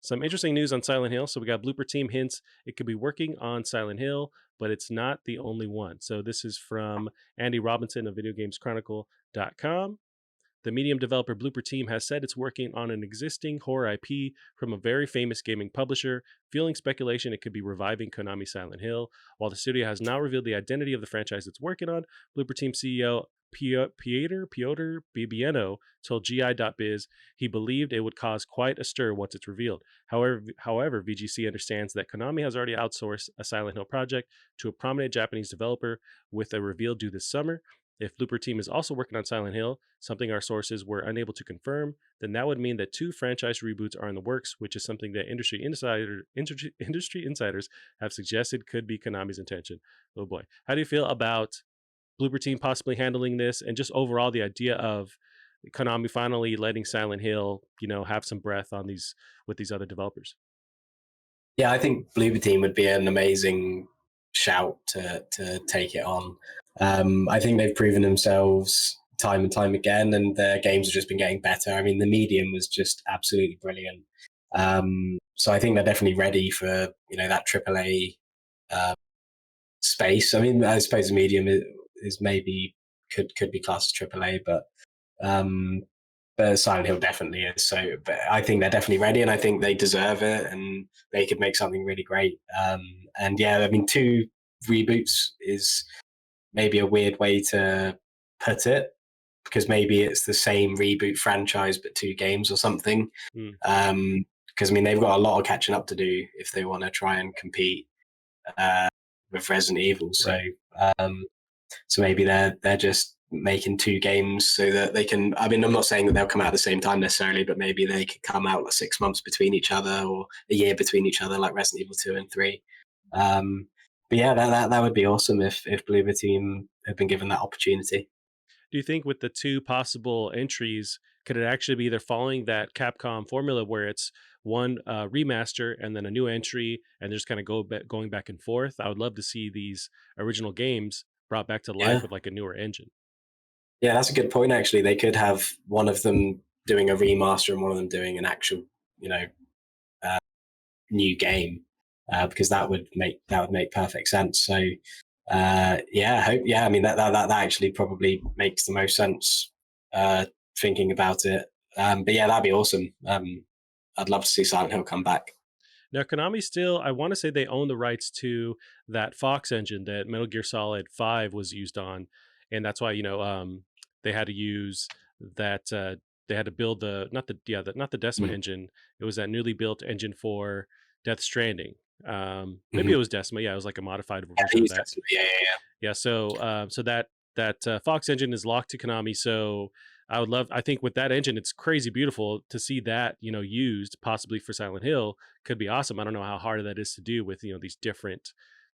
Some interesting news on Silent Hill. So we got Blooper Team hints it could be working on Silent Hill, but it's not the only one. So this is from Andy Robinson of VideoGamesChronicle.com. The Medium developer Blooper Team has said it's working on an existing horror IP from a very famous gaming publisher, fueling speculation it could be reviving Konami Silent Hill. While the studio has not revealed the identity of the franchise it's working on, Blooper Team CEO Piotr Bibieno told GI.biz he believed it would cause quite a stir once it's revealed. However, VGC understands that Konami has already outsourced a Silent Hill project to a prominent Japanese developer, with a reveal due this summer. If Blooper Team is also working on Silent Hill, something our sources were unable to confirm, then that would mean that 2 franchise reboots are in the works, which is something that industry insiders have suggested could be Konami's intention. Oh boy. How do you feel about Blooper Team possibly handling this, and just overall the idea of Konami finally letting Silent Hill, have some breath on these with these other developers? Yeah, I think Blooper Team would be an amazing shout to take it on. I think they've proven themselves time and time again, and their games have just been getting better. I mean, the Medium was just absolutely brilliant. So I think they're definitely ready for that AAA space. I mean, I suppose the Medium is maybe could be classed as AAA, but Silent Hill definitely is. So, but I think they're definitely ready, and I think they deserve it, and they could make something really great. And yeah, I mean, 2 reboots is maybe a weird way to put it, because maybe it's the same reboot franchise but 2 games or something. Because I mean, they've got a lot of catching up to do if they want to try and compete with Resident Evil. So, so maybe they're just making 2 games so that they can. I mean, I'm not saying that they'll come out at the same time necessarily, but maybe they could come out like 6 months between each other or a year between each other, like Resident Evil 2 and 3. But yeah, that would be awesome if Bloober Team had been given that opportunity. Do you think with the 2 possible entries, could it actually be they're following that Capcom formula where it's one remaster and then a new entry, and just kind of going back and forth? I would love to see these original games brought back to life with like a newer engine. Yeah, that's a good point. Actually, they could have one of them doing a remaster and one of them doing an actual, new game, because that would make perfect sense. So, yeah, I mean that actually probably makes the most sense, thinking about it. But yeah, that'd be awesome. I'd love to see Silent Hill come back. Now, Konami still, I want to say they own the rights to that Fox engine that Metal Gear Solid 5 was used on. And that's why, they had to use that, they had to build not the Decima engine. It was that newly built engine for Death Stranding. Maybe it was Decima. Yeah, it was like a modified version of that. Decima. Yeah. So that Fox engine is locked to Konami. So I think with that engine, it's crazy beautiful to see that, used possibly for Silent Hill. Could be awesome. I don't know how hard that is to do with, these different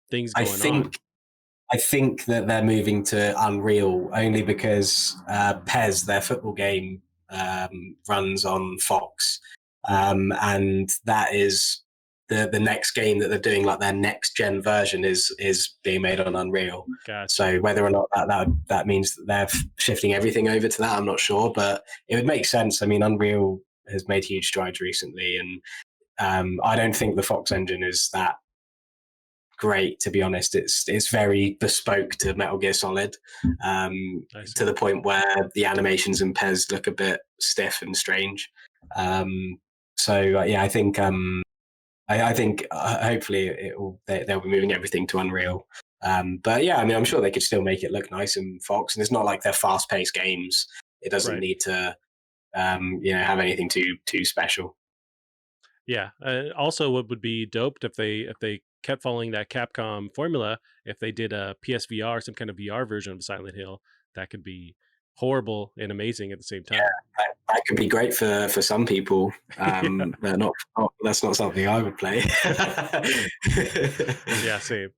things going on. I think that they're moving to Unreal only because PES, their football game, runs on Fox. And that is the next game that they're doing, like their next gen version is being made on Unreal. Gotcha. So whether or not that means that they're shifting everything over to that, I'm not sure, but it would make sense. I mean, Unreal has made huge strides recently, and I don't think the Fox engine is that great, to be honest. It's very bespoke to Metal Gear Solid, to the point where the animations in PES look a bit stiff and strange. Yeah, I think hopefully they'll be moving everything to Unreal. But yeah, I mean, I'm sure they could still make it look nice in Fox, and it's not like they're fast-paced games. It doesn't need to, have anything too special. Yeah. Also, what would be dope if they kept following that Capcom formula, if they did a PSVR, some kind of VR version of Silent Hill, that could be horrible and amazing at the same time. Yeah, that could be great for some people. But that's not something I would play. Yeah, same.